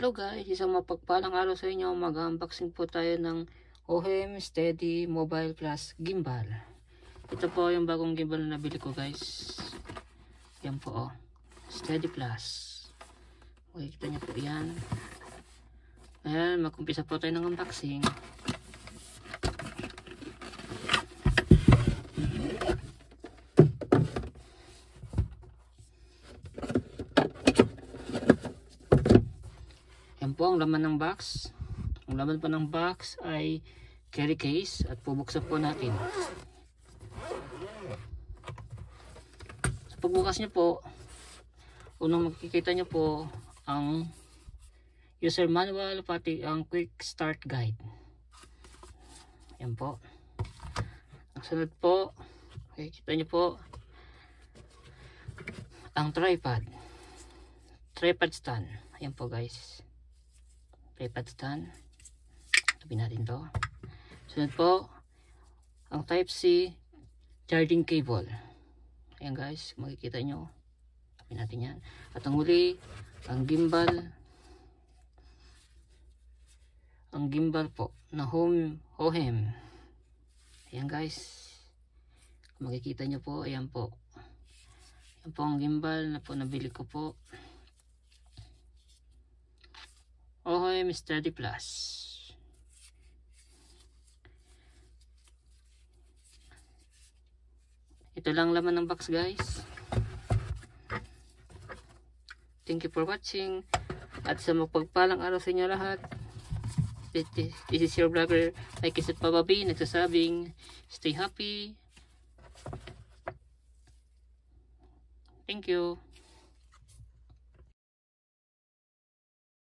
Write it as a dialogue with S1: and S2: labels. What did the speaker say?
S1: Hello guys, isang mapagpalang araw sa inyo. Mag-unboxing po tayo ng OHEM Steady Mobile Plus Gimbal. Ito po yung bagong gimbal na nabili ko guys. Yan po Steady Plus. Makikita niyo po yan. Ayan, mag-umpisa po tayo ng unboxing. Yan po ang laman ng box. Ang laman po ng box ay carry case at bubuksan po natin. Sa pagbukas nyo po, unang makikita nyo po ang user manual pati ang quick start guide. Yan po. Ang sunod po, makikita nyo po ang tripod stand. Ayan po guys, tripod stand. Tabi natin to. Sunod po ang type C charging cable. Ayan guys, makikita nyo. Tabi natin yan. At ang huli, ang gimbal po na OHEM. Ayan guys, makikita nyo po. Ayan po, ayan po ang gimbal na po nabili ko po, OHEM Steady Plus. Ito lang laman ng box guys. Thank you for watching. At sa mapagpalang araw sa inyo lahat. This is your vlogger Mikey at Pababi nagsasabing stay happy. Thank you.